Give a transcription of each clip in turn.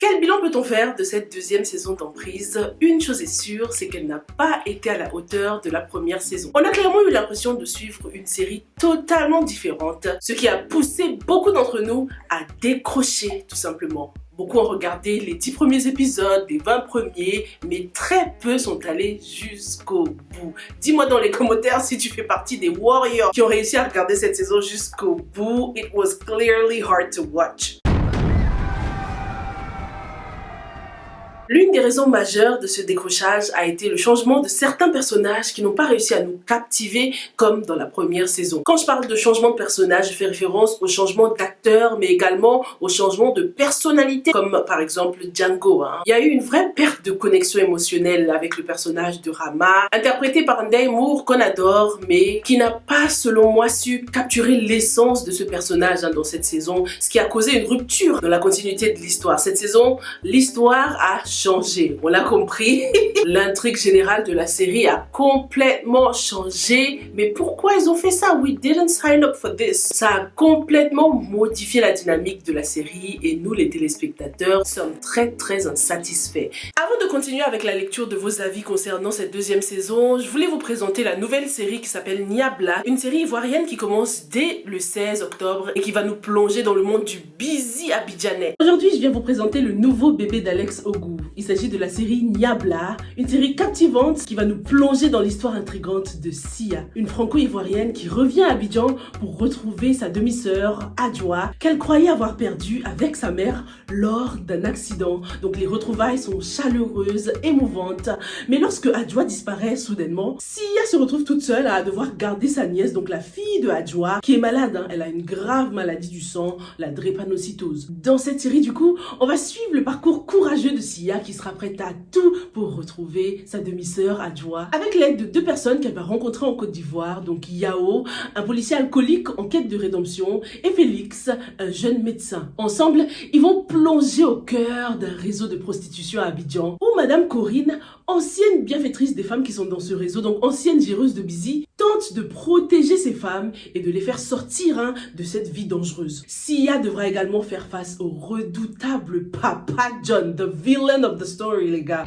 Quel bilan peut-on faire de cette deuxième saison d'Emprise? Une chose est sûre, c'est qu'elle n'a pas été à la hauteur de la première saison. On a clairement eu l'impression de suivre une série totalement différente, ce qui a poussé beaucoup d'entre nous à décrocher tout simplement. Beaucoup ont regardé les 10 premiers épisodes, les 20 premiers, mais très peu sont allés jusqu'au bout. Dis-moi dans les commentaires si tu fais partie des warriors qui ont réussi à regarder cette saison jusqu'au bout. It was clearly hard to watch. L'une des raisons majeures de ce décrochage a été le changement de certains personnages qui n'ont pas réussi à nous captiver comme dans la première saison. Quand je parle de changement de personnage, je fais référence au changement d'acteur, mais également au changement de personnalité, comme par exemple Django. Il y a eu une vraie perte de connexion émotionnelle avec le personnage de Rama, interprété par Ndeye Moore qu'on adore, mais qui n'a pas, selon moi, su capturer l'essence de ce personnage dans cette saison, ce qui a causé une rupture dans la continuité de l'histoire. Cette saison, l'histoire a changé, on l'a compris. L'intrigue générale de la série a complètement changé. Mais pourquoi ils ont fait ça? We didn't sign up for this. Ça a complètement modifié la dynamique de la série et nous, les téléspectateurs, sommes très insatisfaits. Avant de continuer avec la lecture de vos avis concernant cette deuxième saison, je voulais vous présenter la nouvelle série qui s'appelle Niabla, une série ivoirienne qui commence dès le 16 octobre et qui va nous plonger dans le monde du busy abidjanais. Aujourd'hui, je viens vous présenter le nouveau bébé d'Alex Ogou. Il s'agit de la série Niabla, une série captivante qui va nous plonger dans l'histoire intrigante de Sia, une franco-ivoirienne qui revient à Abidjan pour retrouver sa demi-sœur Adjoa qu'elle croyait avoir perdue avec sa mère lors d'un accident. Donc les retrouvailles sont chaleureuses, émouvantes, mais lorsque Adjoa disparaît soudainement, Sia se retrouve toute seule à devoir garder sa nièce, donc la fille de Adjoa, qui est malade. Elle a une grave maladie du sang, la drépanocytose. Dans cette série du coup, on va suivre le parcours courageux de Sia qui sera prête à tout pour retrouver sa demi-sœur Adjoa avec l'aide de deux personnes qu'elle va rencontrer en Côte d'Ivoire, donc Yao, un policier alcoolique en quête de rédemption, et Félix, un jeune médecin. Ensemble, ils vont plonger au cœur d'un réseau de prostitution à Abidjan où Madame Corinne, ancienne bienfaitrice des femmes qui sont dans ce réseau, donc ancienne géreuse de busy, tente de protéger ces femmes et de les faire sortir de cette vie dangereuse. Sia devra également faire face au redoutable Papa John, the villain of the story, les gars.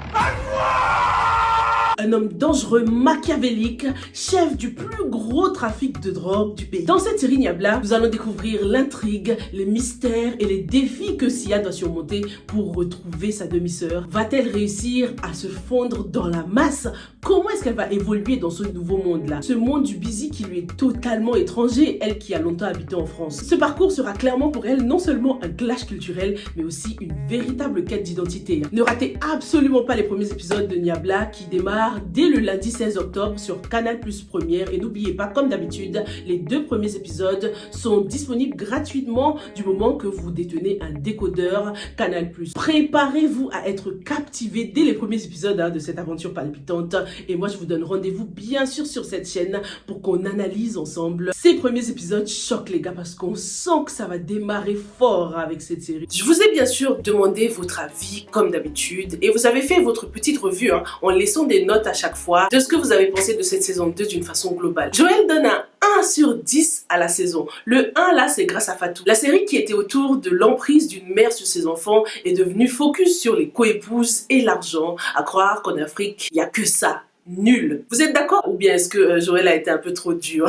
Un homme dangereux, machiavélique, chef du plus gros trafic de drogue du pays. Dans cette série Niabla, nous allons découvrir l'intrigue, les mystères et les défis que Sia doit surmonter pour retrouver sa demi-sœur. Va-t-elle réussir à se fondre dans la masse? Comment est-ce qu'elle va évoluer dans ce nouveau monde-là? Ce monde du busy qui lui est totalement étranger, elle qui a longtemps habité en France. Ce parcours sera clairement pour elle non seulement un clash culturel, mais aussi une véritable quête d'identité. Ne ratez absolument pas les premiers épisodes de Niabla qui démarrent dès le lundi 16 octobre sur Canal+ Première. Et n'oubliez pas, comme d'habitude, les 2 premiers épisodes sont disponibles gratuitement du moment que vous détenez un décodeur Canal+. Préparez-vous à être captivé dès les premiers épisodes de cette aventure palpitante. Et moi, je vous donne rendez-vous bien sûr sur cette chaîne pour qu'on analyse ensemble ces premiers épisodes. Choc les gars, parce qu'on sent que ça va démarrer fort avec cette série. Je vous ai bien sûr demandé votre avis comme d'habitude et vous avez fait votre petite revue en laissant des notes à chaque fois de ce que vous avez pensé de cette saison 2 d'une façon globale. Joël donne un 1 sur 10 à la saison. Le 1 là, c'est grâce à Fatou. La série qui était autour de l'emprise d'une mère sur ses enfants est devenue focus sur les coépouses et l'argent. À croire qu'en Afrique, il n'y a que ça. Nul. Vous êtes d'accord? Ou bien est-ce que Joël a été un peu trop dur?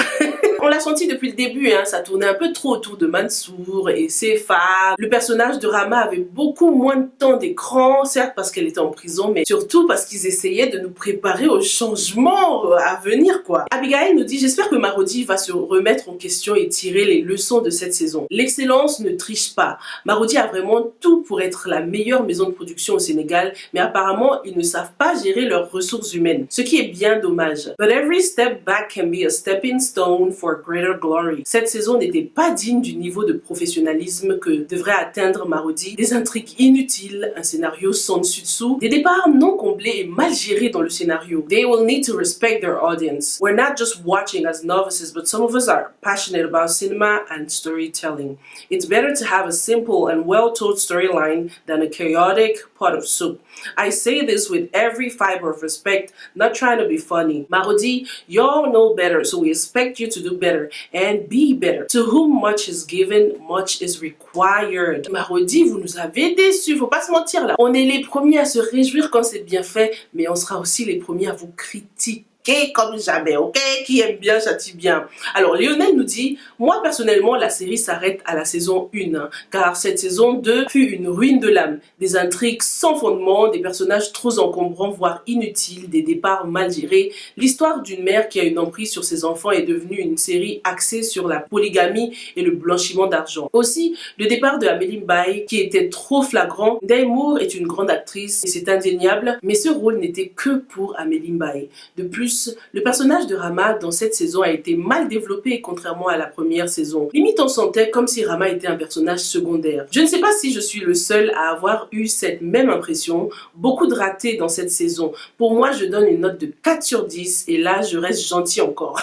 On l'a senti depuis le début, ça tournait un peu trop autour de Mansour et ses femmes. Le personnage de Rama avait beaucoup moins de temps d'écran, certes parce qu'elle était en prison, mais surtout parce qu'ils essayaient de nous préparer au changement à venir, quoi. Abigail nous dit: j'espère que Marodi va se remettre en question et tirer les leçons de cette saison. L'excellence ne triche pas. Marodi a vraiment tout pour être la meilleure maison de production au Sénégal, mais apparemment, ils ne savent pas gérer leurs ressources humaines. Ce qui est bien dommage. But every step back can be a stepping stone for greater glory. Cette saison n'était pas digne du niveau de professionnalisme que devrait atteindre Marodi. Des intrigues inutiles, un scénario sans dessus-dessous, des départs non comblés et mal gérés dans le scénario. They will need to respect their audience. We're not just watching as novices, but some of us are passionate about cinema and storytelling. It's better to have a simple and well-told storyline than a chaotic pot of soup. I say this with every fiber of respect, not trying to be funny. Marodi, y'all know better, so we expect you to do better and be better. To whom much is given, much is required. Marodi, vous nous avez déçus, faut pas se mentir là. On est les premiers à se réjouir quand c'est bien fait, mais on sera aussi les premiers à vous critiquer comme jamais, ok? Qui aime bien, châtie bien. Alors, Lionel nous dit, moi personnellement, la série s'arrête à la saison 1, hein, car cette saison 2 fut une ruine de l'âme. Des intrigues sans fondement, des personnages trop encombrants, voire inutiles, des départs mal gérés. L'histoire d'une mère qui a une emprise sur ses enfants est devenue une série axée sur la polygamie et le blanchiment d'argent. Aussi, le départ de Amélie Mbaye, qui était trop flagrant. Ndeye Moore est une grande actrice et c'est indéniable, mais ce rôle n'était que pour Amélie Mbaye. De plus, le personnage de Rama dans cette saison a été mal développé contrairement à la première saison. Limite on sentait comme si Rama était un personnage secondaire. Je ne sais pas si je suis le seul à avoir eu cette même impression. Beaucoup de ratés dans cette saison. Pour moi je donne une note de 4 sur 10 et là je reste gentil encore.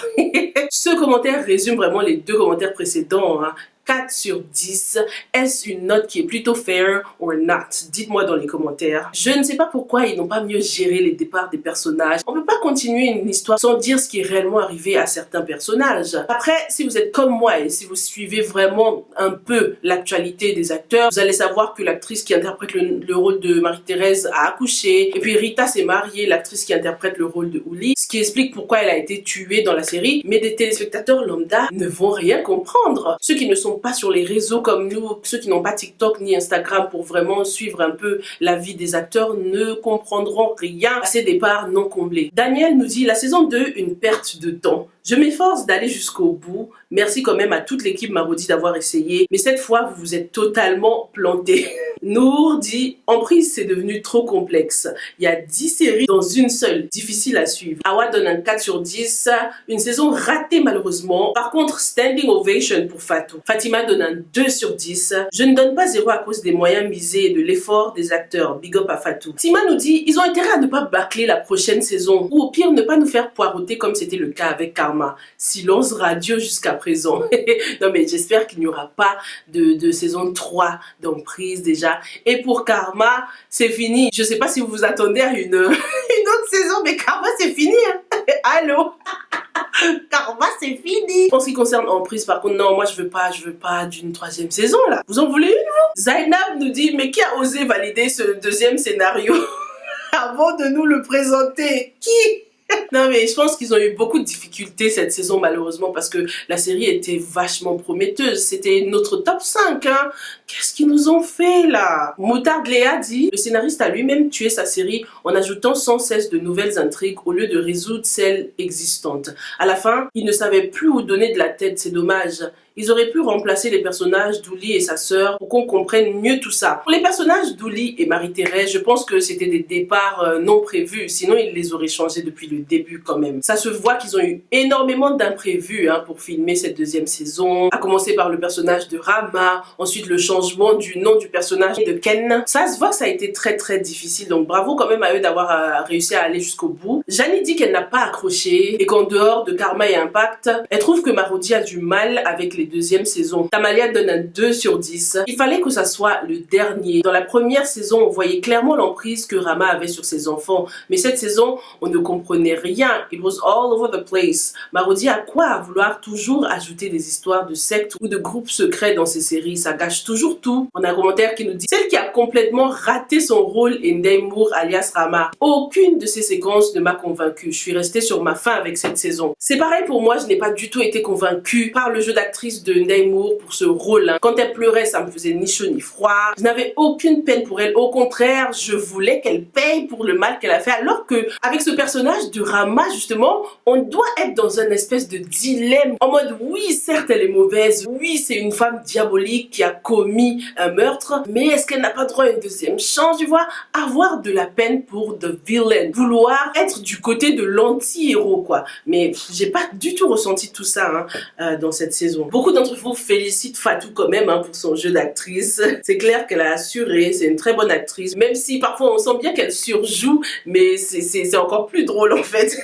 Ce commentaire résume vraiment les deux commentaires précédents, hein. 4 sur 10. Est-ce une note qui est plutôt fair or not? Dites-moi dans les commentaires. Je ne sais pas pourquoi ils n'ont pas mieux géré les départs des personnages. On peut pas continuer une histoire sans dire ce qui est réellement arrivé à certains personnages. Après, si vous êtes comme moi et si vous suivez vraiment un peu l'actualité des acteurs, vous allez savoir que l'actrice qui interprète le rôle de Marie-Thérèse a accouché. Et puis Rita s'est mariée, l'actrice qui interprète le rôle de Ouli. Ce qui explique pourquoi elle a été tuée dans la série. Mais des téléspectateurs lambda ne vont rien comprendre. Ceux qui ne sont pas sur les réseaux comme nous, ceux qui n'ont pas TikTok ni Instagram pour vraiment suivre un peu la vie des acteurs ne comprendront rien à ces départs non comblés. Daniel nous dit la saison 2, une perte de temps. Je m'efforce d'aller jusqu'au bout. Merci quand même à toute l'équipe Marodi d'avoir essayé. Mais cette fois, vous vous êtes totalement planté. Nour dit Emprise, c'est devenu trop complexe. Il y a 10 séries dans une seule. Difficile à suivre. Awa donne un 4 sur 10. Une saison ratée malheureusement. Par contre, standing ovation pour Fatou. Fatima donne un 2 sur 10. Je ne donne pas 0 à cause des moyens misés et de l'effort des acteurs. Big up à Fatou. Tima nous dit ils ont intérêt à ne pas bâcler la prochaine saison. Ou au pire, ne pas nous faire poireauter comme c'était le cas avec Karma. Silence radio jusqu'à présent. Non mais j'espère qu'il n'y aura pas de saison 3 d'Emprise déjà. Et pour Karma, c'est fini. Je sais pas si vous vous attendez à une autre saison, mais Karma c'est fini. Hein. Allô? Karma c'est fini. En ce qui concerne Emprise par contre, non, moi je veux pas d'une 3e saison là. Vous en voulez une vous? Zainab nous dit mais qui a osé valider ce 2e scénario avant de nous le présenter? Qui? Non mais je pense qu'ils ont eu beaucoup de difficultés cette saison malheureusement parce que la série était vachement prometteuse. C'était notre top 5 hein. Qu'est-ce qu'ils nous ont fait là? Moutard Léa dit le scénariste a lui-même tué sa série en ajoutant sans cesse de nouvelles intrigues au lieu de résoudre celles existantes. À la fin, il ne savait plus où donner de la tête, c'est dommage. Ils auraient pu remplacer les personnages d'Ouli et sa sœur pour qu'on comprenne mieux tout ça. Pour les personnages d'Ouli et Marie-Thérèse, je pense que c'était des départs non prévus. Sinon, ils les auraient changés depuis le début quand même. Ça se voit qu'ils ont eu énormément d'imprévus hein, pour filmer cette 2e saison. À commencer par le personnage de Rama, ensuite le changement du nom du personnage de Ken. Ça se voit que ça a été très très difficile. Donc bravo quand même à eux d'avoir réussi à aller jusqu'au bout. Janie dit qu'elle n'a pas accroché et qu'en dehors de Karma et Impact, elle trouve que Marodi a du mal avec les 2e saison. Tamalia donne un 2 sur 10. Il fallait que ça soit le dernier. Dans la première saison, on voyait clairement l'emprise que Rama avait sur ses enfants. Mais cette saison, on ne comprenait rien. It was all over the place. Marodi a quoi à vouloir toujours ajouter des histoires de sectes ou de groupes secrets dans ses séries? Ça gâche toujours tout. On a un commentaire qui nous dit celle qui a complètement raté son rôle est Ndeye Moore alias Rama. Aucune de ces séquences ne m'a convaincue. Je suis restée sur ma faim avec cette saison. C'est pareil pour moi, je n'ai pas du tout été convaincue par le jeu d'actrice de Ndeye Moore pour ce rôle. Quand elle pleurait, ça me faisait ni chaud ni froid. Je n'avais aucune peine pour elle. Au contraire, je voulais qu'elle paye pour le mal qu'elle a fait. Alors que avec ce personnage de Rama, justement, on doit être dans un espèce de dilemme. En mode, oui, certes, elle est mauvaise. Oui, c'est une femme diabolique qui a commis un meurtre. Mais est-ce qu'elle n'a pas droit à une 2e chance, tu vois? Avoir de la peine pour the villain. Vouloir être du côté de l'anti-héros, quoi. Mais j'ai pas du tout ressenti tout ça hein, dans cette saison. Beaucoup d'entre vous félicitent Fatou quand même hein, pour son jeu d'actrice. C'est clair qu'elle a assuré, c'est une très bonne actrice. Même si parfois on sent bien qu'elle surjoue, mais c'est encore plus drôle en fait.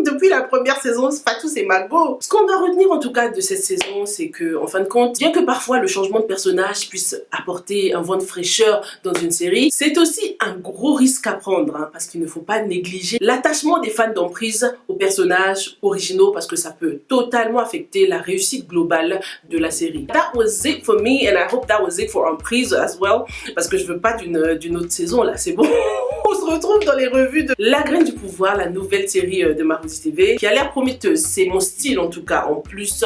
Depuis la première saison, Fatou c'est Margot. Ce qu'on doit retenir en tout cas de cette saison, c'est que en fin de compte, bien que parfois le changement de personnage puisse apporter un vent de fraîcheur dans une série, c'est aussi un gros risque à prendre, hein, parce qu'il ne faut pas négliger l'attachement des fans d'Emprise aux personnages originaux, parce que ça peut totalement affecter la réussite globale de la série. That was it for me and I hope that was it for Emprise as well, parce que je veux pas d'une autre saison là, c'est bon. On se retrouve dans les revues de La Graine du Pouvoir, la nouvelle série de Marodi TV, qui a l'air prometteuse. C'est mon style en tout cas. En plus,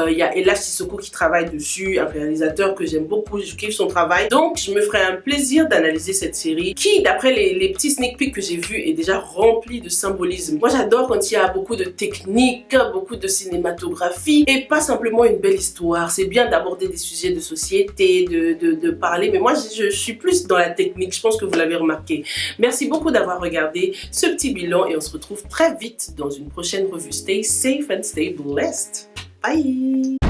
il y a Ella Sissoko qui travaille dessus, un réalisateur que j'aime beaucoup, je kiffe son travail. Donc, je me ferai un plaisir d'analyser cette série qui, d'après les petits sneak peeks que j'ai vus, est déjà remplie de symbolisme. Moi, j'adore quand il y a beaucoup de techniques, beaucoup de cinématographie et pas simplement une belle histoire. C'est bien d'aborder des sujets de société, de parler, mais moi, je suis plus dans la technique. Je pense que vous l'avez remarqué. Merci beaucoup d'avoir regardé ce petit bilan et on se retrouve très vite dans une prochaine revue. Stay safe and stay blessed. Bye!